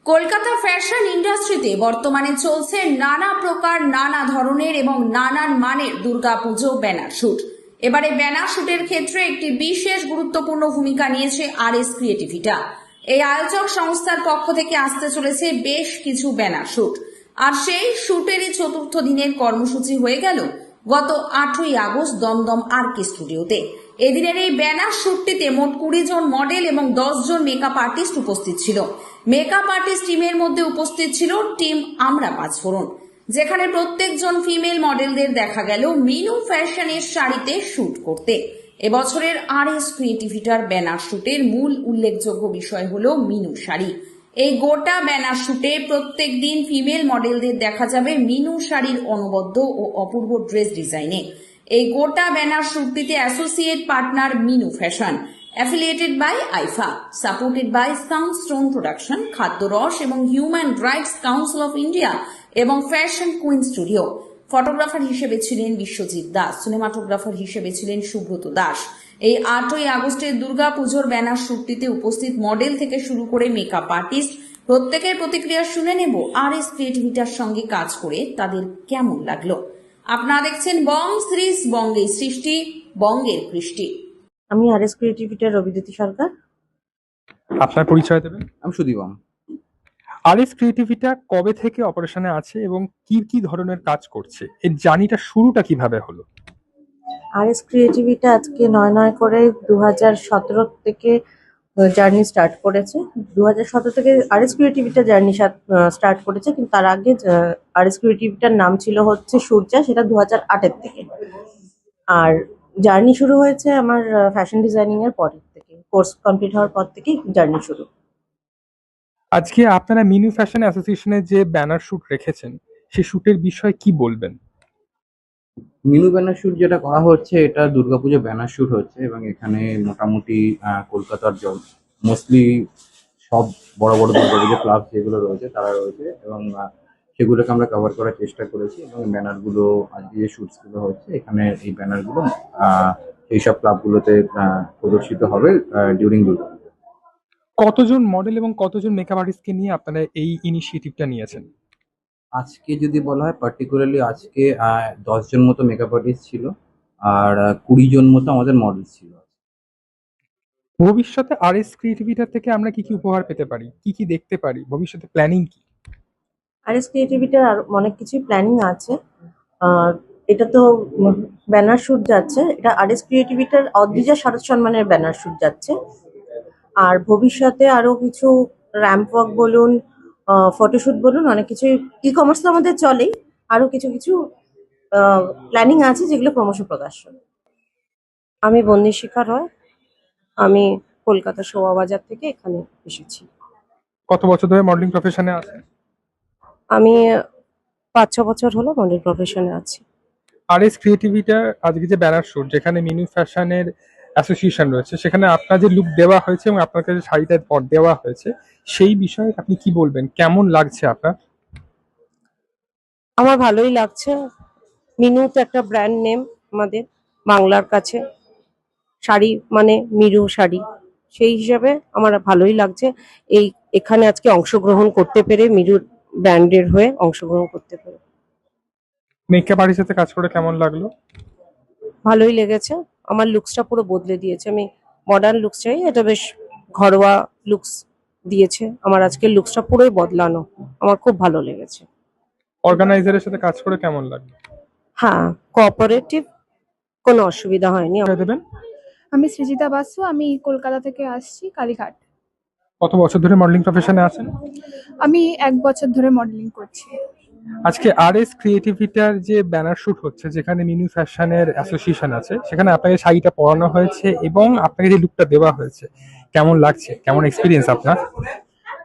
Kolkata fashion ইন্ডাস্ট্রিতে বর্তমানে চলছে নানা প্রকার, নানা ধরনের এবং নানান মানের দুর্গাপুজো ব্যানার শুট। এবারে ব্যানার শুটের ক্ষেত্রে একটি বিশেষ গুরুত্বপূর্ণ ভূমিকা নিয়েছে RS ক্রিয়েটিভিটা। এই আয়োজক সংস্থার পক্ষ থেকে আসতে চলেছে বেশ কিছু ব্যানার শুট, আর সেই শুটেরই চতুর্থ দিনের কর্মসূচি হয়ে গেল গত 8ই আগস্ট দমদম RK স্টুডিওতে। এদিনের এই ব্যানার শুটটিতে মোট 20 জন মডেল এবং 10 জন মেকআপ আর্টিস্ট উপস্থিত ছিল। মেকআপ আর্টিস্ট টিমের মধ্যে উপস্থিত ছিল টিম আমরা পাঁচফোড়ন, যেখানে প্রত্যেকজন ফিমেল মডেলদের দেখা গেল মিনু ফ্যাশনের শাড়িতে শুট করতে। এবছরের RS ক্রিয়েটিভিটার ব্যানার শুটের মূল উল্লেখযোগ্য বিষয় হলো মিনু শাড়ি। এই গোটা ব্যানার শুটে প্রত্যেক দিন ফিমেল মডেলদের দেখা যাবে মিনু শাড়ির অনবদ্য ও অপূর্ব ড্রেস ডিজাইনে। এই গোটা ব্যানার শুটটিতে associate partner Minu fashion, affiliated by IIFA, supported by Soundstone production, Khadyaras এবং human rights council of India এবং ফ্যাশন কুইন স্টুডিও। ফটোগ্রাফার হিসেবে ছিলেন বিশ্বজিৎ দাস, সিনেমাটোগ্রাফার হিসেবে ছিলেন সুব্রত দাস। এই 8ই আগস্টের দুর্গাপুজোর ব্যানার শুটটিতে উপস্থিত মডেল থেকে শুরু করে মেকআপ আর্টিস্ট প্রত্যেকের প্রতিক্রিয়া শুনে নেব RS ক্রিয়েটিভিটার সঙ্গে কাজ করে তাদের কেমন লাগলো। আপনারা দেখছেন বং সিরিজ, বঙ্গের সৃষ্টি, বঙ্গের কৃষ্টি। আমি RS ক্রিয়েটিভিটার রবিদ্যুতি সরকার। আপনার পরিচয় দেবেন? আমি সুদীপম। RS ক্রিয়েটিভিটা কবে থেকে অপারেশনে আছে এবং কি কি ধরনের কাজ করছে, এর জার্নিটা শুরুটা কিভাবে হলো? RS ক্রিয়েটিভিটা আজকে নয় করে 2017 থেকে জার্নি স্টার্ট করেছে। 2017 থেকে RS ক্রিয়েটিভিটা জার্নি স্টার্ট করেছে, কিন্তু তার আগে RS ক্রিয়েটিভিটার নাম ছিল হচ্ছে সূর্যা, সেটা 2008 থেকে। আর জার্নি শুরু হয়েছে আমার ফ্যাশন ডিজাইনিং এর পর থেকে, কোর্স কমপ্লিট হওয়ার পর থেকেই জার্নি শুরু। আজকে আপনারা মিনু ফ্যাশন অ্যাসোসিয়েশনে যে ব্যানার শুট রেখেছেন, সেই শুটের বিষয়ে কি বলবেন? মিনু ব্যানার শুট যেটা করা হচ্ছে, এটা দুর্গাপুজো ব্যানার শুট হচ্ছে এবং এখানে মোটামুটি কলকাতার মোস্টলি সব বড় বড় দুর্গাপুজো ক্লাব যেগুলো রয়েছে তারা রয়েছে এবং সেগুলোকে আমরা কভার করার চেষ্টা করেছি। এবং ব্যানারগুলো আজকে যে শুটসগুলো হচ্ছে, এখানে এই ব্যানারগুলো সেই সব ক্লাবগুলোতে প্রদর্শিত হবে ডিউরিং দুর্গাপুজো। কতজন মডেল এবং কতজন মেকআপ আর্টিস্টকে নিয়ে আপনারা এই ইনিশিয়েটিভটা নিয়েছেন? আজকে যদি বলা হয় পার্টিকুলারলি, আজকে 10 জন মতো মেকআপ আর্টিস্ট ছিল আর 20 জন মতো আমাদের মডেল ছিল। ভবিষ্যতে RS ক্রিয়েটিভিটা থেকে আমরা কি কি উপহার পেতে পারি, কি কি দেখতে পারি, ভবিষ্যতে প্ল্যানিং কি? RS ক্রিয়েটিভিটার আর অনেক কিছুই প্ল্যানিং আছে। এটা তো ব্যানার শুট যাচ্ছে, এটা RS ক্রিয়েটিভিটার অদ্রিজা শারদ সম্মানের ব্যানার শুট যাচ্ছে। আর ভবিষ্যতে আরো কিছু র্যাম্প ওয়াক বলুন, ফটোশুট বলুন, অনেক কিছু ই-কমার্স তো আমাদের চলেই, আরো কিছু কিছু প্ল্যানিং আছে যেগুলো ক্রমশ প্রকাশ্য। আমি বন্দিশিখা রয়, আমি কলকাতা শোভাবাজার থেকে এখানে এসেছি। কত বছর ধরে মডেলিং প্রফেশনে আছেন? আমি 5-6 বছর হলো মডেল প্রফেশনে আছি। RS ক্রিয়েটিভিটার আজকে যে ব্যানার শুট, যেখানে মিনু ফ্যাশনের অ্যাসোসিয়েশন রয়েছে, সেখানে আপনার যে লুক দেওয়া হয়েছে এবং আপনার কাছে শাড়িটা পর দেওয়া হয়েছে, সেই বিষয়ে আপনি কি বলবেন? কেমন লাগছে আপনার? আমার ভালোই লাগছে। মিনু তো একটা ব্র্যান্ড নেম আমাদের বাংলার কাছে, শাড়ি মানে মিরু শাড়ি, সেই হিসাবে আমার ভালোই লাগছে এখানে আজকে অংশগ্রহণ করতে পেরে, মিরুর ব্র্যান্ডের হয়ে অংশগ্রহণ করতে পেরে। মেকআপ আর্টিস্টের সাথে কাজ করে কেমন লাগলো? ভালোই লেগেছে, আমার লুকসটা পুরো বদলে দিয়েছে। আমি মডার্ন লুকস চাই, এটা বেশ ঘরোয়া লুকস দিয়েছে। আমার আজকের লুকসটা পুরোই বদলানো, আমার খুব ভালো লেগেছে। অর্গানাইজারের সাথে কাজ করে কেমন লাগলো? হ্যাঁ, কোঅপারেটিভ, কোনো অসুবিধা হয়নি। দেবেন? আমি সৃজিতা বাসু, আমি কলকাতা থেকে আসছি, কালীঘাট। কত বছর ধরে মডেলিং প্রফেশনে আছেন? আমি 1 বছর ধরে মডেলিং করছি। আজকে RS ক্রিয়েটিভিটার যে ব্যানার শুট হচ্ছে, যেখানে মিনু ফ্যাশনের অ্যাসোসিয়েশন আছে, সেখানে আপনাকে শাড়িটা পরানো হয়েছে এবং আপনাকে যে লুকটা দেওয়া হয়েছে, কেমন লাগছে, কেমন এক্সপিরিয়েন্স আপনার?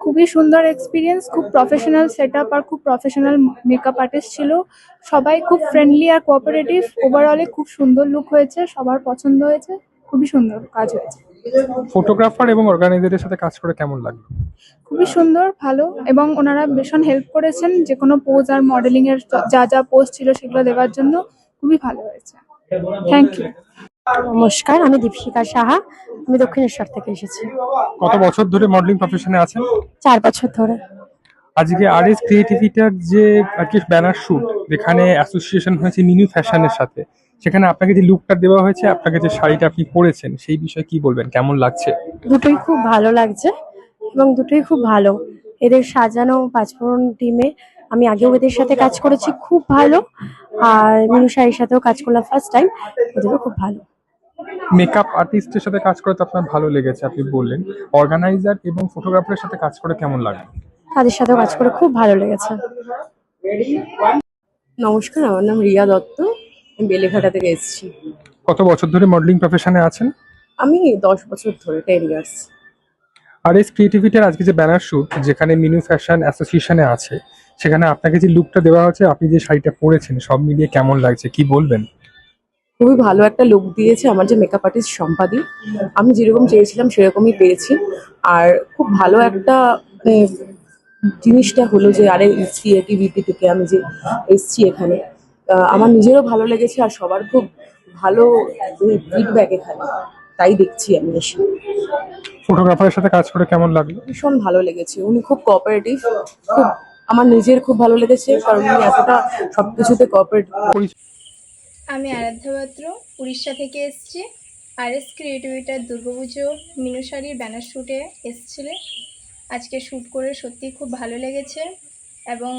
খুবই সুন্দর এক্সপিরিয়েন্স, খুব প্রফেশনাল সেটআপ আর খুব প্রফেশনাল মেকআপ আর্টিস্ট ছিল। সবাই খুব ফ্রেন্ডলি আর কোঅপারেটিভ। ওভারঅলে খুব সুন্দর লুক হয়েছে, সবার পছন্দ হয়েছে, খুবই সুন্দর কাজ হয়েছে। ফটোগ্রাফার এবং অর্গানাইজারের সাথে কাজ করে কেমন লাগলো? খুবই সুন্দর, ভালো, এবং ওনারা ভীষণ হেল্প করেছেন যে কোনো পোজ আর মডেলিং এর যা যা পোজ ছিল সেগুলো দেওয়ার জন্য। খুবই ভালো হয়েছে, থ্যাংক ইউ। নমস্কার, আমি দীপশিকা সাহা, আমি দক্ষিণেশ্বর থেকে এসেছি। কত বছর ধরে মডেলিং প্রফেশনে আছেন? 4 বছর ধরে। আজকে আরএস ক্রিয়েটিভিটার যে আর কি ব্যানার শুট যেখানে অ্যাসোসিয়েশন হয়েছে মিনু ফ্যাশনের সাথে, সেখানে আপনাকে যে লুকটা দেওয়া হয়েছে, আপনাকে যে শাড়িটা আপনি পরেছেন, সেই বিষয়ে কি বলবেন, কেমন লাগছে? দুটোই খুব ভালো লাগছে এবং দুটোই খুব ভালো। এদের সাজানো পাঁচফোড়ন টিমে আমি আগেও এদের সাথে কাজ করেছি, খুব ভালো। আর মিনু শাড়ির সাথেও কাজ করলাম ফার্স্ট টাইম, ওদেরও খুব ভালো। মেকআপ আর্টিস্টের সাথে কাজ করে তো আপনার ভালো লেগেছে, আপনি বললেন। অর্গানাইজার এবং ফটোগ্রাফারের সাথে কাজ করে কেমন লাগে? তাদের সাথেও কাজ করে খুব ভালো লেগেছে। নমস্কার, আমার নাম রিয়া দত্ত, আমি বেলেঘাটা থেকে এসেছি। কত বছর ধরে মডেলিং প্রফেশনে আছেন? আমি 10 বছর ধরে, 10 ইয়ার্স। আরএস ক্রিয়েটিভিটির আজকে যে ব্যানার শুট যেখানে মিনু ফ্যাশন অ্যাসোসিয়েশনে আছে, সেখানে আপনাকে যে লুকটা দেওয়া হচ্ছে, আপনি যে শাড়িটা পরেছেন, সব মিলিয়ে কেমন লাগছে, কি বলবেন? খুবই ভালো একটা লুক দিয়েছে আমার যে মেকআপ আর্টিস্ট সম্পাদি। আমি যেরকম চেয়েছিলাম সেরকমই পেয়েছি। আর খুব ভালো একটা জিনিসটা হলো যে আরে ক্রিয়েটিভিটি থেকে আমি যে এসছি এখানে, আমার নিজেরও ভালো লেগেছে আর সবার খুব ভালো ফিডব্যাক এখানে, তাই দেখছি আমি এসে। ফটোগ্রাফারের সাথে কাজ করে কেমন লাগলো? ভীষণ ভালো লেগেছে, উনি খুব কোঅপারেটিভ। খুব আমার নিজের খুব ভালো লেগেছে কারণ উনি এতটা সবকিছুতে কোঅপারেটিভ। আমি আরাধ্যা পাত্র, উড়িষ্যা থেকে এসেছি। আরএস ক্রিয়েটিভিটার দুর্গাপুজো মিনু শাড়ির ব্যানার শ্যুটে এসেছিলে। আজকে শ্যুট করে সত্যিই খুব ভালো লেগেছে এবং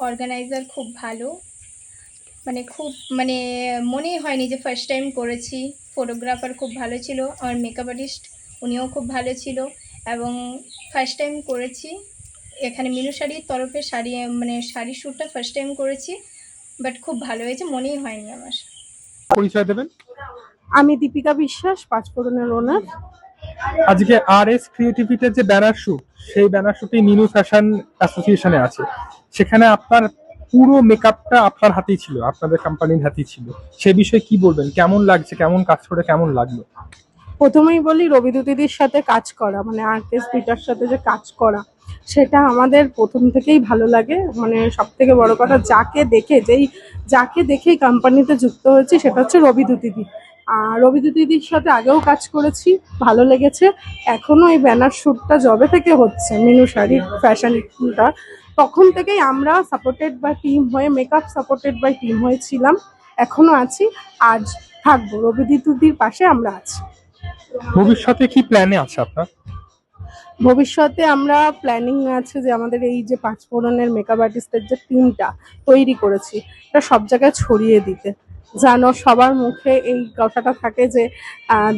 অর্গানাইজার খুব ভালো, মানে মনেই হয়নি যে ফার্স্ট টাইম করেছি। ফটোগ্রাফার খুব ভালো ছিল, আমার মেকআপ আর্টিস্ট উনিও খুব ভালো ছিল এবং ফার্স্ট টাইম করেছি এখানে মিনু শাড়ির তরফে শাড়ি শ্যুটটা ফার্স্ট টাইম করেছি, বাট খুব ভালো হয়েছে, মনেই হয়নি আমার। পরিচয় দেবেন? আমি দীপিকা বিশ্বাস, পাঁচফোড়নের ওনার। আজকে আরএস ক্রিয়েটিভিটির যে ব্যানার শুট, সেই ব্যানার শুটে মিনু ফ্যাশন অ্যাসোসিয়েশনে আছে, সেখানে আপনার পুরো মেকআপটা আপনার হাতেই ছিল, আপনাদের কোম্পানির হাতেই ছিল। সে বিষয়ে কি বলবেন, কেমন লাগছে, কেমন কাজ করে কেমন লাগলো? প্রথমেই বলি, রবিদু দিদির সাথে কাজ করা মানে আর্টিস্ট পিটার সাথে যে কাজ করা, সেটা আমাদের প্রথম থেকেই ভালো লাগে। মানে সব থেকে বড় কথা, যাকে দেখেই কোম্পানিতে যুক্ত হয়েছি সেটা হচ্ছে রবিদু দিদি। আর রবিদু দিদির সাথে আগেও কাজ করেছি, ভালো লেগেছে। এখনো এই ব্যানার শ্যুটটা যবে থেকে হচ্ছে মিনু শাড়ির ফ্যাশনটা, তখন থেকেই আমরা সাপোর্টেড বাই টিম হয়ে, মেকআপ সাপোর্টেড বাই টিম হয়ে ছিলাম, এখনো আছি, আজ থাকবো। রবিদু দিদির পাশে আমরা আছি। ভবিষ্যতে কি প্ল্যানে আছে আপনার? ভবিষ্যতে আমরা প্ল্যানিং আছে যে আমাদের এই যে পাঁচফোড়নের মেকআপ আর্টিস্টের যে টিমটা তৈরি করেছি, এটা সব জায়গায় ছড়িয়ে দিতে, যেন সবার মুখে এই কথাটা থাকে যে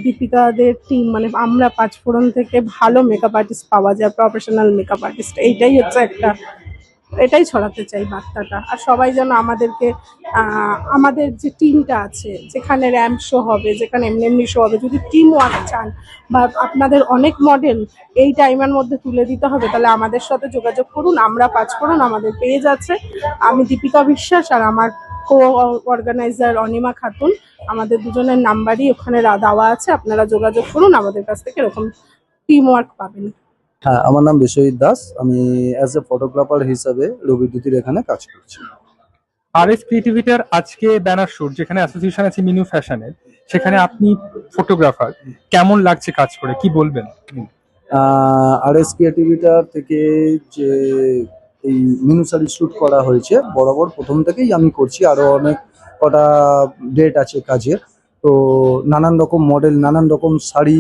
দীপিকাদের টিম মানে আমরা পাঁচফোড়ন থেকে ভালো মেকআপ আর্টিস্ট পাওয়া যায়, প্রফেশনাল মেকআপ আর্টিস্ট। এইটাই হচ্ছে এটাই ছড়াতে চাই বার্তাটা। আর সবাই যেন আমাদেরকে আমাদের যে টিমটা আছে, যেখানে র্যাম্প শো হবে, যেখানে এমনি এমনি শো হবে, যদি টিম ওয়ার্ক চান বা আপনাদের অনেক মডেল এই টাইমের মধ্যে তুলে দিতে হবে, তাহলে আমাদের সাথে যোগাযোগ করুন। আমরা পাঁচফোড়ন, আমাদের পেজ আছে, আমি দীপিকা বিশ্বাস আর আমার কো অর্গানাইজার অনিমা খাতুন, আমাদের দুজনের নাম্বারই ওখানে দেওয়া আছে, আপনারা যোগাযোগ করুন, আমাদের কাছ থেকে এরকম টিম ওয়ার্ক পাবেন। হ্যাঁ, আমার নাম বিশ্বজিৎ দাস। আমি অ্যাজ এ ফটোগ্রাফার হিসাবে রবিদ্যুতির এখানে কাজ করছি। আরএস ক্রিয়েটিভিটির আজকে ব্যানার শুট যেখানে অ্যাসোসিয়েশন আছে মিনু ফ্যাশনের, সেখানে আপনি ফটোগ্রাফার, কেমন লাগছে কাজ করে, কি বলবেন? আরএস ক্রিয়েটিভিটার থেকে যে এই মিনু শাড়ি শ্যুট করা হয়েছে, বরাবর প্রথম থেকেই আমি করছি, আরো অনেক কটা ডেট আছে কাজের। তো নানান রকম মডেল, নানান রকম শাড়ি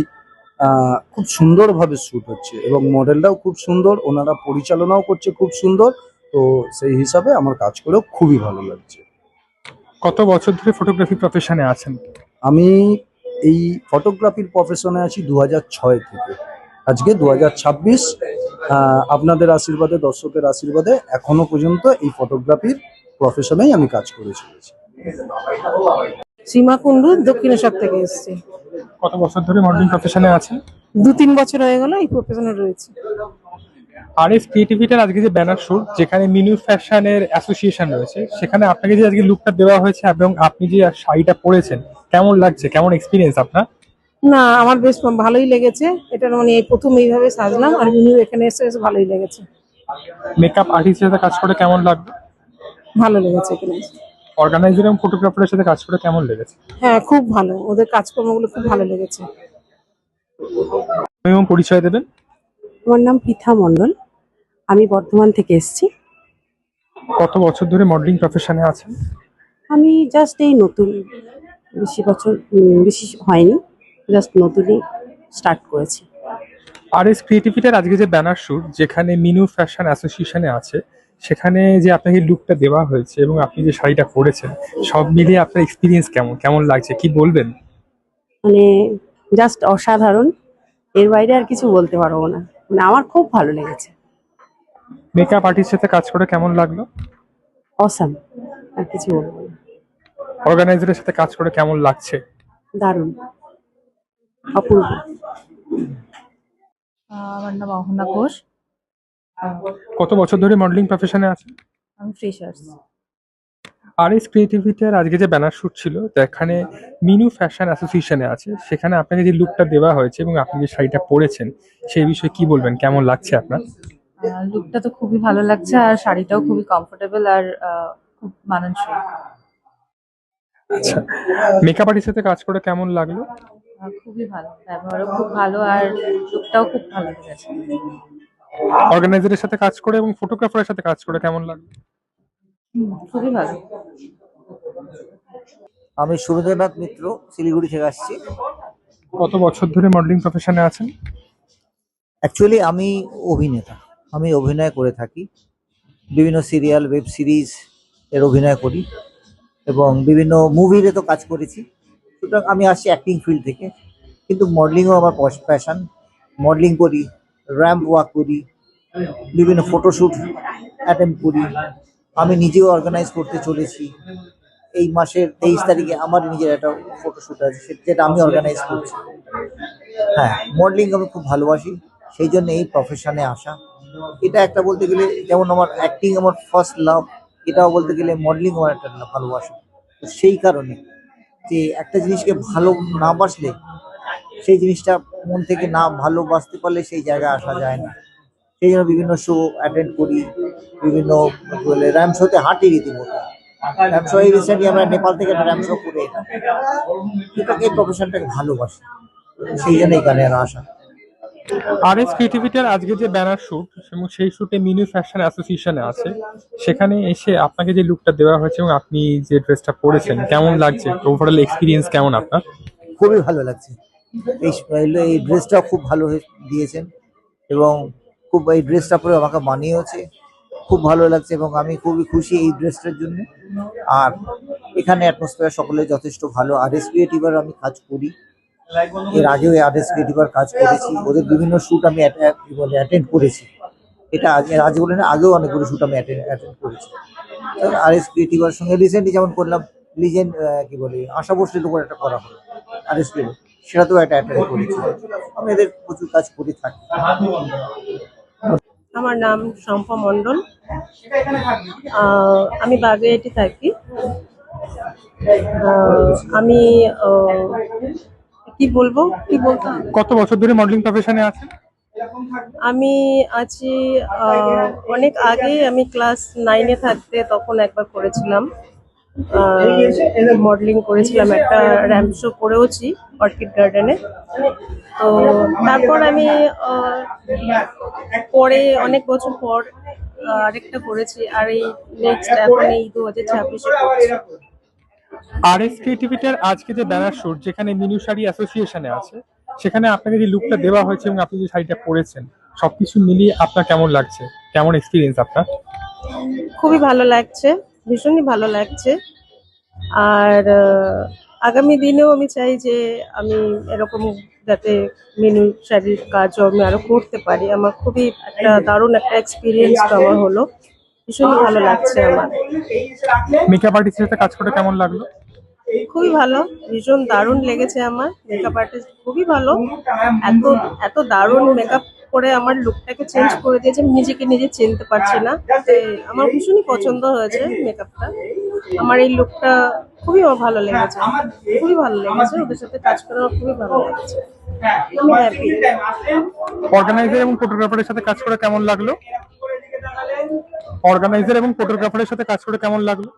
খুব সুন্দরভাবে শ্যুট হচ্ছে এবং মডেলটাও খুব সুন্দর, ওনারা পরিচালনাও করছে খুব সুন্দর। তো সেই হিসাবে আমার কাজ করেও খুবই ভালো লাগছে। কত বছর ধরে ফটোগ্রাফি প্রফেশনে আছেন? আমি এই ফটোগ্রাফির প্রফেশনে আছি 2006 থেকে। আজকে 2026, আপনাদের আশীর্বাদে, দর্শকের আশীর্বাদে এখনো পর্যন্ত এই ফটোগ্রাফির প্রফেশনেই আমি কাজ করে চলেছি। সীমা কুণ্ডু, দক্ষিণেশ্বর থেকে এসেছি। কত বছর ধরে মডেলিং প্রফেশনে আছেন? 2-3 বছর হয়ে গেল এই প্রফেশনে রয়েছে। আরএস ক্রিয়েটিভিটির আজকে যে ব্যানার শুট যেখানে মিনু ফ্যাশনের অ্যাসোসিয়েশন রয়েছে, সেখানে আপনাকে যে আজকে লুকটা দেওয়া হয়েছে এবং আপনি যে শাড়িটা পরেছেন, কেমন লাগছে, কেমন এক্সপিরিয়েন্স আপনার? না, আমার বেশ ভালোই লেগেছে। এটা মানে এই প্রথম এইভাবে সাজলাম, আর মিনু এখানে এসে বেশ ভালোই লেগেছে। মেকআপ আর্টিস্টের সাথে কাজ করে কেমন লাগবে? ভালো লেগেছে এখানে এসে। অর্গানাইজার এবং ফটোগ্রাফারের সাথে কাজ করে কেমন লেগেছে? হ্যাঁ, খুব ভালো, ওদের কাজকর্মগুলো খুব ভালো লেগেছে। এবং পরিচয় দেবেন? আমার নাম পৃথা মণ্ডল, আমি বর্ধমান থেকে এসেছি। কত বছর ধরে মডেলিং প্রফেশনে আছেন? আমি জাস্ট এই নতুন, বেশি বছর বেশি হয়নি, জাস্ট নতুনই স্টার্ট করেছি। আর এস ক্রিয়েটিভিটার আজকে যে ব্যানার শুট যেখানে মিনু ফ্যাশন অ্যাসোসিয়েশনে আছে, সেখানে যে আপনাকে লুকটা দেওয়া হয়েছে এবং আপনি যে শাড়িটা পরেছেন, সব মিলিয়ে আপনার এক্সপিরিয়েন্স কেমন কেমন লাগছে কি বলবেন? মানে জাস্ট অসাধারণ, এর বাইরে আর কিছু বলতে পারবো না। মানে আমার খুব ভালো লেগেছে, মেকআপ আর্টিস্টের সাথে কাজ করে কেমন লাগলো? অসাম, আর কিছু বলবো না। অর্গানাইজারের সাথে কাজ করে কেমন লাগছে? দারুণ, অপূর্ব। আমার নাম অহনা ঘোষ। কত বছর ধরে মডেলিং প্রফেশনে আছেন? আমি ফ্রেশার্স। আর এস ক্রিয়েটিভিটার আজকে যে ব্যানার শুট ছিল যেখানে মিনু ফ্যাশন অ্যাসোসিয়েশনে আছে, সেখানে আপনাকে যে লুকটা দেওয়া হয়েছে এবং আপনি যে শাড়িটা পরেছেন সেই বিষয়ে কি বলবেন, কেমন লাগছে আপনার? লুকটা তো খুবই ভালো লাগছে, আর শাড়িটাও খুবই কমফোর্টেবল আর খুব মানানসই। আচ্ছা, মেকআপ আর্টিস্টের সাথে কাজ করে কেমন লাগলো? খুবই ভালো, ব্যবহারও খুব ভালো আর লুকটাও খুব ভালো লেগেছে। অর্গানাইজারের সাথে কাজ করে এবং ফটোগ্রাফারের সাথে কাজ করে কেমন লাগলো? খুবই ভালো। আমি সুরেন্দ্রনাথ মিত্র, শিলিগুড়ি থেকে আসছি। কত বছর ধরে মডেলিং প্রফেশনে আছেন? অ্যাকচুয়ালি আমি অভিনেতা, আমি অভিনয় করে থাকি, বিভিন্ন সিরিয়াল, ওয়েব সিরিজ এর অভিনয় করি এবং বিভিন্ন মুভিতে তো কাজ করেছি। সুতরাং আমি আসছি অ্যাক্টিং ফিল্ড থেকে, কিন্তু মডেলিংও আমার প্যাশন। মডেলিং করি, র্যাম্প ওয়াক করি, বিভিন্ন ফটোশ্যুট অ্যাটেম্প করি। আমি নিজেও অর্গানাইজ করতে চলেছি। এই মাসের 23 তারিখে আমার নিজের একটা ফটোশ্যুট আছে, যেটা আমি অর্গানাইজ করছি। হ্যাঁ, মডেলিং আমি খুব ভালোবাসি, সেই জন্য এই প্রফেশনে আসা। এটা একটা বলতে গেলে, যেমন আমার অ্যাক্টিং আমার ফার্স্ট লাভ, এটাও বলতে গেলে মডেলিং আমার একটা ভালোবাসা। তো সেই কারণে যে একটা জিনিসকে ভালো না বাসলে, সেই জিনিসটা মন থেকে না ভালোবাসতে পারলে সেই জায়গায় আসা যায় না। সেই জন্য বিভিন্ন শো অ্যাটেন্ড করি, বিভিন্ন র্যাম্প শোতে হাঁটি রীতিমতো। র্যাম্প শো রিসেন্টলি আমরা নেপাল থেকে একটা র্যাম্প শো করে এলাম। এটাকে প্রফেশনটাকে ভালোবাসি, সেই জন্য এখানে আসা। আর এস ক্রিয়েটিভিটার আজকে যে ব্যানার শুট এবং সেই শুটে মিনু ফ্যাশন অ্যাসোসিয়েশনে আছে, সেখানে এসে আপনাকে যে লুকটা দেওয়া হয়েছে এবং আপনি যে ড্রেসটা পরেছেন কেমন লাগছে, ওভারঅল এক্সপিরিয়েন্স কেমন আপনার? খুবই ভালো লাগছে। এই ড্রেসটা খুব ভালো দিয়েছেন এবং খুব এই ড্রেসটা পরে আমাকে মানিয়েওছে, খুব ভালো লাগছে এবং আমি খুবই খুশি এই ড্রেসটার জন্য। আর এখানে অ্যাটমসফিয়ার সকলে যথেষ্ট ভালো। আর এস ক্রিয়েটিভার আমি কাজ করি, এর আগেও আর এস ক্রিয়েটিভার কাজ করেছি, ওদের বিভিন্ন শ্যুট আমি অ্যাটেন্ড করেছি। এটা এর আগে বলে না, আগেও অনেকগুলো শ্যুট আমি অ্যাটেন্ড করেছি। আর এস ক্রিয়েটিভার সঙ্গে রিসেন্টলি যেমন করলাম লিজেন্ড, কি বলে, আশা ভোসলের উপর একটা করা হলো আর এস ক্রিয়েটিভ, সেটাতেও একটা অ্যাটেন্ড করেছি। আমি এদের প্রচুর কাজ করে থাকি। আমার নাম শম্পা মণ্ডল, আমি বাগেরহাটে থাকি। আমি কি বলবো, কি বলতে হবে? কত বছর ধরে মডেলিং প্রফেশনে আছেন? আমি আছি অনেক আগে, আমি ক্লাস 9-এ থাকতে তখন একবার করেছিলাম, মডেলিং করেছিলাম, একটা র্যাম্প শো করেওছি অর্কিড গার্ডেনে। তো তারপর আমি পরে অনেক বছর পর আরেকটা করেছি, আর এই নেক্সট এখন এই 2026-এ করছি। আর এস ক্রিয়েটিভিটার আজকে যে ব্যানার শুট যেখানে মিনু শাড়ি অ্যাসোসিয়েশনে আছে, সেখানে আপনাকে যে লুকটা দেওয়া হয়েছে এবং আপনি যে শাড়িটা পরেছেন, সবকিছু মিলিয়ে আপনার কেমন লাগছে, কেমন এক্সপিরিয়েন্স আপনার? খুবই ভালো লাগছে, ভীষণই ভালো লাগছে। আর আগামী দিনেও আমি চাই যে আমি এরকম যাতে মিনু শাড়ির কাজও আমি আরো করতে পারি। আমার খুবই একটা দারুণ একটা এক্সপিরিয়েন্স আমার হলো, ভীষণই ভালো লাগছে আমার। মেকআপ আর্টিস্টের সাথে কাজ করে কেমন লাগলো? খুবই ভালো, ভীষণ দারুণ লেগেছে আমার। মেকআপ আর্টিস্ট খুবই ভালো, এত এত দারুণ মেকআপ করে আমার লুকটাকে চেঞ্জ করে দিয়েছে, আমি নিজেকে নিজে চিনতে পারছি না। আমার ভীষণই পছন্দ হয়েছে মেকআপটা, আমার এই লুকটা খুবই আমার ভালো লেগেছে, খুবই ভালো লেগেছে। ওদের সাথে কাজ করে আমার খুবই ভালো লেগেছে, আমি হ্যাপি। অর্গানাইজার এবং ফটোগ্রাফারের সাথে কাজ করে কেমন লাগলো? অর্গানাইজার এবং ফটোগ্রাফারের সাথে কাজ করে কেমন লাগলো?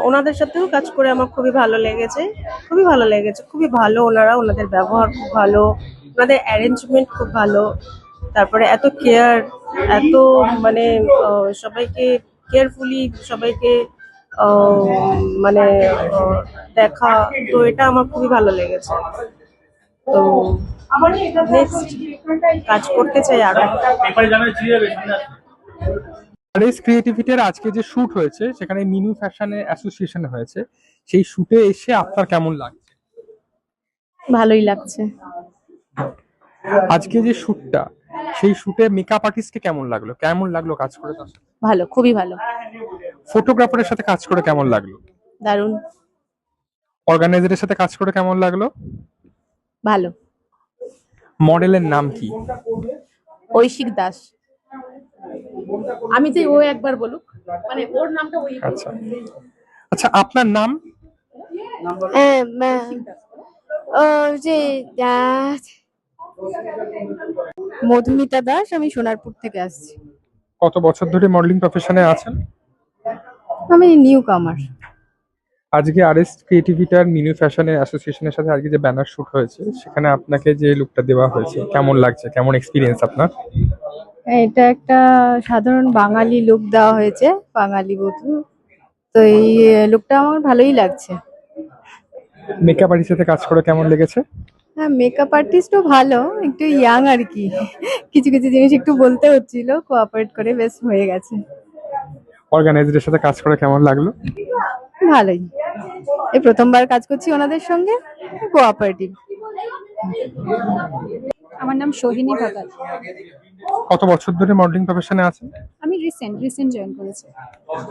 ওনাদের সাথেও কাজ করে আমার খুবই ভালো লেগেছে, খুবই ভালো লেগেছে, খুবই ভালো ওনারা, ওনাদের ব্যবহার খুব ভালো, ওনাদের অ্যারেঞ্জমেন্ট খুব ভালো, তারপরে এত কেয়ার এত মানে সবাইকে কেয়ারফুলি সবাইকে মানে দেখা, তো এটা আমার খুবই ভালো লেগেছে। তো নেক্সট কাজ করতে চাই আরো। আরএস ক্রিয়েটিভিটির আজকে যে শুট হয়েছে সেখানে মিনু ফ্যাশনের অ্যাসোসিয়েশন হয়েছে, সেই শুটে এসে আপনার কেমন লাগছে? ভালোই লাগছে। আজকে যে শুটটা, সেই শুটে মেকআপ আর্টিস্টকে কেমন লাগলো, কেমন লাগলো কাজ করে তার সাথে? ভালো, খুবই ভালো। ফটোগ্রাফারের সাথে কাজ করে কেমন লাগলো? দারুণ। অর্গানাইজারের সাথে কাজ করে কেমন লাগলো? ভালো। মডেলের নাম কি? ঐশিক দাস। আমি চাই ও একবার বলুক, মানে ওর নামটা ওই। আচ্ছা আচ্ছা, আপনার নাম? যে মধুমিতা দাস, আমি সোনারপুর থেকে আসছি। কত বছর ধরে মডেলিং প্রফেশনে আছেন? আমি নিউ কামার। আজকে আরএস ক্রিয়েটিভিটার মিনু ফ্যাশনের অ্যাসোসিয়েশনের সাথে আজকে যে ব্যানার শুট হয়েছে সেখানে আপনাকে যে লুকটা দেওয়া হয়েছে কেমন লাগছে, কেমন এক্সপিরিয়েন্স আপনার? এটা একটা সাধারণ বাঙালি লুক দেওয়া হয়েছে, বাঙালি বধূ। তো এই লুকটা আমার ভালোই লাগছে। মেকআপ আর্টিস্টের সাথে কাজ করে কেমন লেগেছে? হ্যাঁ, মেকআপ আর্টিস্টও ভালো, একটু ইয়াং আর কি। কিছু কিছু জিনিস একটু বলতে হচ্ছিল, কোঅপারেট করে বেশ হয়ে গেছে। অর্গানাইজারের সাথে কাজ করে কেমন লাগলো? ভালোই। এই প্রথমবার কাজ করছি ওনাদের সঙ্গে, কোঅপারেটিভ। আমার নাম সোহিনী ভাগাল। কত বছর ধরে মডেলিং প্রফেশনে আছেন? আমি রিসেন্ট জয়েন করেছি।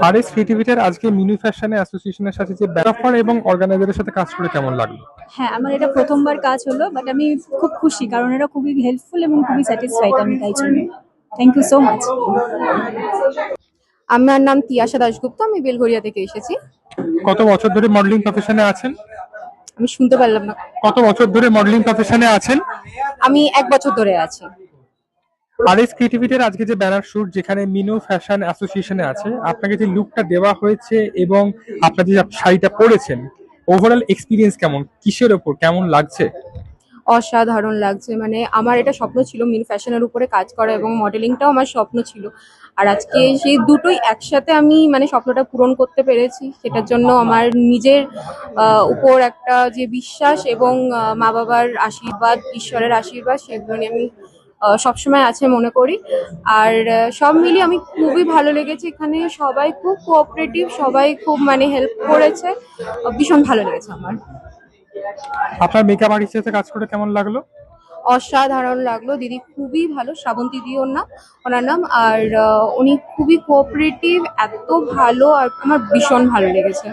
আরএস ক্রিয়েটিভিটার আজকে মিনু ফ্যাশনের অ্যাসোসিয়েশনের সাথে যে ব্যানার এবং অর্গানাইজারের সাথে কাজ করে কেমন লাগলো? হ্যাঁ, আমার এটা প্রথমবার কাজ হলো, বাট আমি খুব খুশি, কারণ এরা খুবই হেল্পফুল এবং খুবই স্যাটিসফাইড আমি তাই জন্য। Thank you so much. আমার নাম তিয়াশা দাশগুপ্ত, আমি বেলঘরিয়া থেকে এসেছি। কত বছর ধরে মডেলিং প্রফেশনে আছেন? আমি শুনতে পারলাম না। কত বছর ধরে মডেলিং প্রফেশনে আছেন? আমি 1 বছর ধরে আছি। আরএস ক্রিয়েটিভিটির আজকে যে ব্যানার শুট যেখানে মিনু ফ্যাশন অ্যাসোসিয়েশনে আছে, আপনাকে যে লুকটা দেওয়া হয়েছে এবং আপনার যে শাড়িটা পরেছেন, ওভারঅল এক্সপিরিয়েন্স কেমন, কিসের ওপর কেমন লাগছে? অসাধারণ লাগছে, মানে আমার এটা স্বপ্ন ছিল মিনু ফ্যাশনের উপরে কাজ করা, এবং মডেলিংটাও আমার স্বপ্ন ছিল। আর আজকে সেই দুটোই একসাথে আমি মানে স্বপ্নটা পূরণ করতে পেরেছি, সেটার জন্য আমার নিজের উপর একটা যে বিশ্বাস এবং মা বাবার আশীর্বাদ, ঈশ্বরের আশীর্বাদ, সেগুলো নিয়ে আমি সবসময় আছে মনে করি। আর সব মিলিয়ে আমি খুবই ভালো লেগেছে, এখানে সবাই খুব কোঅপারেটিভ, সবাই খুব মানে হেল্প করেছে, ভীষণ ভালো লেগেছে আমার। আপনার মেকআপ আর্টিস্টের সাথে কাজ করে কেমন লাগলো? অসাধারণ লাগলো, দিদি খুবই ভালো, শ্রাবন্তী দি ওনার নাম। আর উনি খুবই কোঅপারেটিভ, এত ভালো, আর আমার ভীষণ ভালো লেগেছে।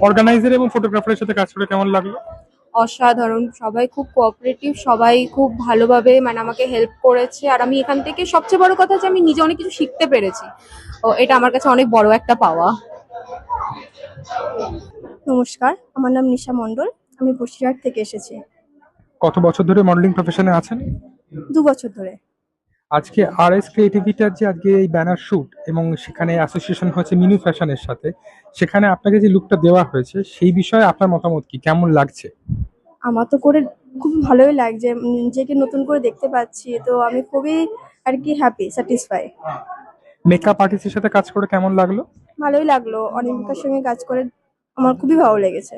অর্গানাইজার এবং ফটোগ্রাফারের সাথে কাজ করে কেমন লাগলো? অসাধারণ, সবাই খুব কোঅপারেটিভ, সবাই খুব ভালোভাবে মানে আমাকে হেল্প করেছে। আর আমি এখান থেকে সবচেয়ে বড় কথা যে আমি নিজে অনেক কিছু শিখতে পেরেছি, এটা আমার কাছে অনেক বড় একটা পাওয়া। নমস্কার, আমার নাম নিশা মণ্ডল, আমি বসিরহাট থেকে এসেছি। কত বছর ধরে মডেলিং প্রফেশনে আছেন? 2 বছর ধরে। আজকে আরএস ক্রিয়েটিভিটার যে আজকে এই ব্যানার শুট এবং সেখানে অ্যাসোসিয়েশন হয়েছে মিনু ফ্যাশনের সাথে, সেখানে আপনাকে যে লুকটা দেওয়া হয়েছে সেই বিষয়ে আপনার মতামত কি, কেমন লাগছে? আমার তো করে খুব ভালোই লাগছে, নিজেকে নতুন করে দেখতে পাচ্ছি, তো আমি খুবই আর কি হ্যাপি, স্যাটিসফাই। মেকআপ আর্টিস্টের সাথে কাজ করে কেমন লাগলো? ভালোই লাগলো, অনিমিকার সঙ্গে কাজ করে আমার খুবই ভালো লেগেছে।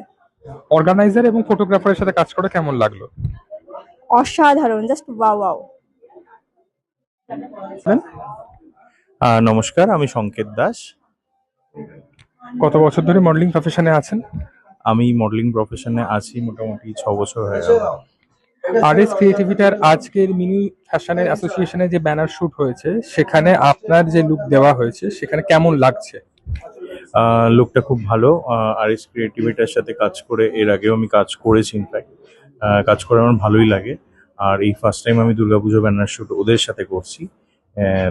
অর্গানাইজার এবং ফটোগ্রাফারের সাথে কাজ করে কেমন লাগলো? অসাধারণ, জাস্ট ওয়াও ওয়াও। নমস্কার, আমি সংকেত দাস। কত বছর ধরে মডেলিং প্রফেশনে আছেন? আমি মডেলিং প্রফেশনে আছি মোটামুটি 6 বছর হয়ে গেল। আরএস ক্রিয়েটিভিটার আজকের মিনু ফ্যাশনের অ্যাসোসিয়েশনে যে ব্যানার শুট হয়েছে সেখানে আপনার যে লুক দেওয়া হয়েছে সেখানে কেমন লাগছে? লুকটা খুব ভালো। আরএস ক্রিয়েটিভিটার সাথে কাজ করে এর আগেও আমি কাজ করেছি, ইনফ্যাক্ট কাজ করে আমার ভালোই লাগে। আর এই ফার্স্ট টাইম আমি দুর্গাপুজো ব্যানার শুট ওদের সাথে করছি,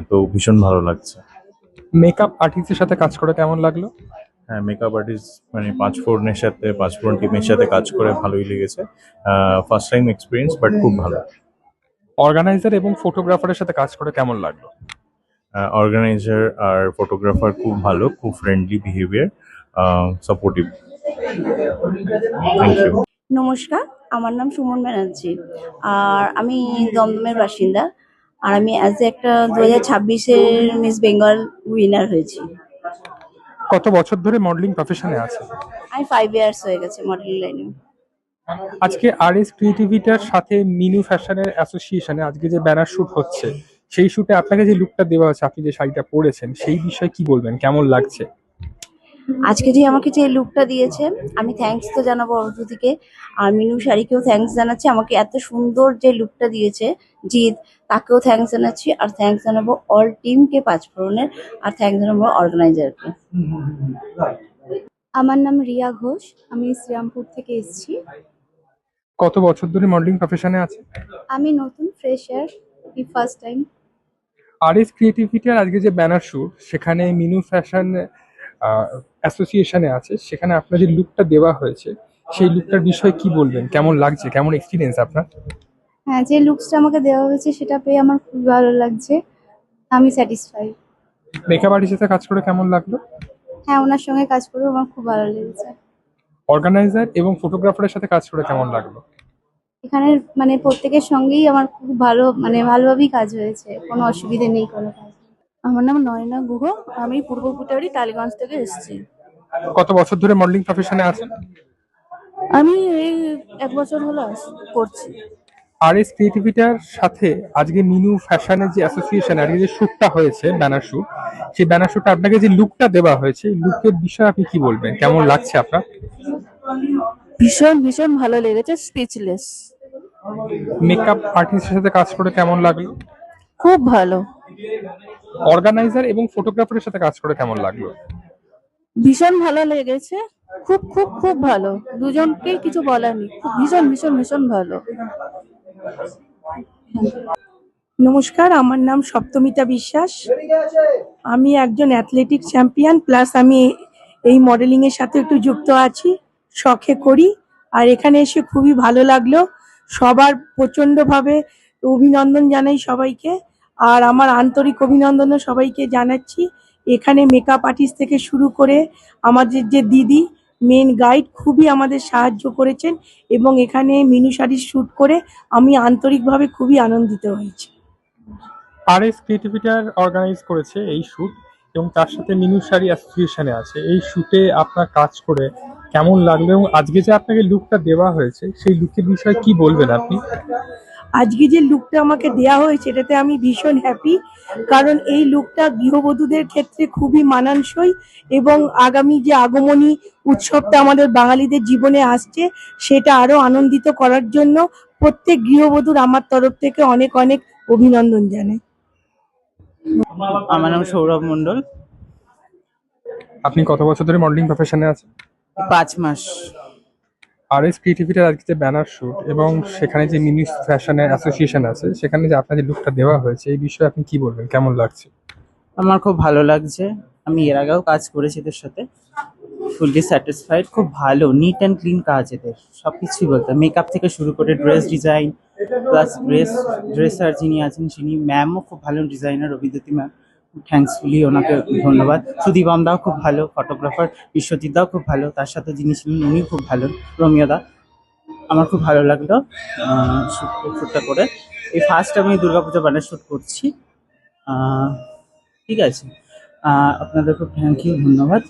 তো ভীষণ ভালো লাগছে। মেকআপ আর্টিস্টের সাথে কাজ করে কেমন লাগলো? হ্যাঁ, মেকআপ আর্টিস্ট মানে 5fourনের সাথে 5four টিমের সাথে কাজ করে ভালোই লেগেছে। ফার্স্ট টাইম এক্সপিরিয়েন্স, বাট খুব ভালো। অর্গানাইজার এবং ফটোগ্রাফারের সাথে কাজ করে কেমন লাগলো? অর্গানাইজার আর ফটোগ্রাফার খুব ভালো, খুব friendly behaviour, supportive. Thank you. নমস্কার, আমার নাম সুমন ব্যানার্জি, আর আমি দমদমের বাসিন্দা। আর আমি অ্যাজ একটা 2026-এর মিস বেঙ্গল উইনার হয়েছি। কত বছর ধরে মডেলিং প্রফেশনে আছে? আমি 5 ইয়ার্স হয়ে গেছে মডেলিং লাইনে। আজকে আরএস ক্রিয়েটিভিটার সাথে মিনু ফ্যাশনের অ্যাসোসিয়েশনে আজকে যে ব্যানার শুট হচ্ছে, সেই শুটে আপনাকে যে লুকটা দেওয়া হচ্ছে, আপনি যে শাড়িটা পরেছেন, সেই বিষয়ে কি বলবেন, কেমন লাগছে? আজকে যে আমাকে যে লুকটা দিয়েছে, আমি থ্যাঙ্কস তো জানাবো অরুধিকে, আর মিনু শাড়িকেও থ্যাঙ্কস জানাচ্ছি। আমাকে এত সুন্দর যে লুকটা দিয়েছে জিৎ, তাকেও থ্যাঙ্কস জানাচ্ছি। আর থ্যাঙ্কস জানাবো অল টিমকে পাঁচফোড়নের, আর থ্যাঙ্কস জানাবো অর্গানাইজারকে। আমার নাম রিয়া ঘোষ, আমি শ্রীরামপুর থেকে এসেছি। কত বছর ধরে মডেলিং প্রফেশনে আছে? আমি নতুন ফ্রেশার, এই ফার্স্ট টাইম। আরএস ক্রিয়েটিভিটার আজকে যে ব্যানার শুট, সেখানে মিনু ফ্যাশন অ্যাসোসিয়েশনে আছে, সেখানে আপনার যে লুকটা দেওয়া হয়েছে, সেই লুকটার বিষয়ে কি বলবেন, কেমন লাগছে, কেমন এক্সপিরিয়েন্স আপনার? হ্যাঁ, যে লুকসটা আমাকে দেওয়া হয়েছে সেটা পেয়ে আমার খুব ভালো লাগছে, আমি স্যাটিসফাই। মেকআপ আর্টিস্টের সাথে কাজ করে কেমন লাগলো? হ্যাঁ, ওনার সঙ্গে কাজ করে আমার খুব ভালো লেগেছে। অর্গানাইজার এবং ফটোগ্রাফারের সাথে কাজ করে কেমন লাগলো? এখানে মানে প্রত্যেকের সঙ্গেই আমার খুব ভালো, মানে ভালোভাবেই কাজ হয়েছে, কোনো অসুবিধে নেই কোনো কাজ। আমার নাম নয়না গুহ, আমি পূর্ব ফুটারি টালিগঞ্জ থেকে এসেছি। কত বছর ধরে মডেলিং প্রফেশনে আছেন? আমি এই 1 বছর হলো করছি। আরএস ক্রিয়েটিভিটার সাথে আজকে মিনু ফ্যাশনের যে অ্যাসোসিয়েশন আজকে যে শুটটা হয়েছে, ব্যানার শুট, সেই ব্যানার শুটে আপনাকে যে লুকটা দেওয়া হয়েছে, লুকের বিষয়ে আপনি কি বলবেন, কেমন লাগছে আপনার? ভীষণ ভীষণ ভালো লেগেছে, স্পিচলেস। মেকআপ আর্টিস্টের সাথে কাজ করে কেমন লাগলো? খুব ভালো। অর্গানাইজার এবং ফটোগ্রাফারের সাথে কাজ করে কেমন লাগলো? ভীষণ ভালো লেগেছে, খুব খুব খুব ভালো। দুজনকেই কিছু বলার নেই, খুব ভীষণ ভীষণ ভীষণ ভালো। নমস্কার, আমার নাম সপ্তমিতা বিশ্বাস। আমি একজন অ্যাথলেটিক চ্যাম্পিয়ন, প্লাস আমি এই মডেলিং এর সাথে একটু যুক্ত আছি, শখে করি। আর এখানে এসে খুবই ভালো লাগলো, সবার প্রচন্ডভাবে অভিনন্দন জানাই সবাইকে। আর আমার আন্তরিক অভিনন্দনও সবাইকে জানাচ্ছি। এখানে মেকআপ আর্টিস্ট থেকে শুরু করে আমাদের যে দিদি মেন গাইড খুবই আমাদের সাহায্য করেছেন, এবং এখানে মিনু শাড়ির শ্যুট করে আমি আন্তরিকভাবে খুবই আনন্দিত হয়েছি। আরএস ক্রিয়েটিভিটার অর্গানাইজ করেছে এই শুট, এবং তার সাথে মিনু শাড়ি অ্যাসোসিয়েশনে আছে। এই শুটে আপনার কাজ করে কেমন লাগলো, এবং আজকে যে আপনাকে লুকটা দেওয়া হয়েছে, সেই লুকের বিষয়ে কি বলবেন আপনি? আজকে যে লুকটা আমাকে দেয়া হয়েছে এটাতে আমি ভীষণ হ্যাপি, কারণ এই লুকটা গৃহবধূদের ক্ষেত্রে খুবই মানানসই, এবং আগামী যে আগমনী উৎসবটা আমাদের বাঙালিদের জীবনে আসছে, সেটা আরো আনন্দিত করার জন্য প্রত্যেক গৃহবধূর আমার তরফ থেকে অনেক অনেক অভিনন্দন জানাই। আমার নাম সৌরভ মণ্ডল। আপনি কত বছর ধরে মডেলিং প্রফেশনে আছেন? 5 মাস। আরএস ক্রিয়েটিভিটার আজকে যে ব্যানার শুট এবং সেখানে যে মিনু ফ্যাশনের অ্যাসোসিয়েশন আছে, সেখানে যে আপনার যে লুকটা দেওয়া হয়েছে, এই বিষয়ে আপনি কি বলবেন, কেমন লাগছে? আমার খুব ভালো লাগছে, আমি এর আগেও কাজ করেছি এদের সাথে, ফুললি স্যাটিসফাইড। খুব ভালো, নিট অ্যান্ড ক্লিন কাজ এদের, সব কিছুই বলতে মেকআপ থেকে শুরু করে ড্রেস ডিজাইন, প্লাস ড্রেসার যিনি আছেন যিনি ম্যামও খুব ভালো ডিজাইনার, অভিজ্ঞতি ম্যাম, থ্যাঙ্কসফুলি ওনাকে ধন্যবাদ। সুদীপম দাও খুব ভালো ফটোগ্রাফার, বিশ্বজিৎ দাও খুব ভালো, তার সাথে যিনি ছিলেন উনি খুব ভালো, রমিয়া দা। আমার খুব ভালো লাগলো শ্যুটটা করে। এই ফার্স্ট আমি দুর্গাপূজা ব্যানার শ্যুট করছি। ঠিক আছে, আপনাদের খুব থ্যাংক ইউ, ধন্যবাদ।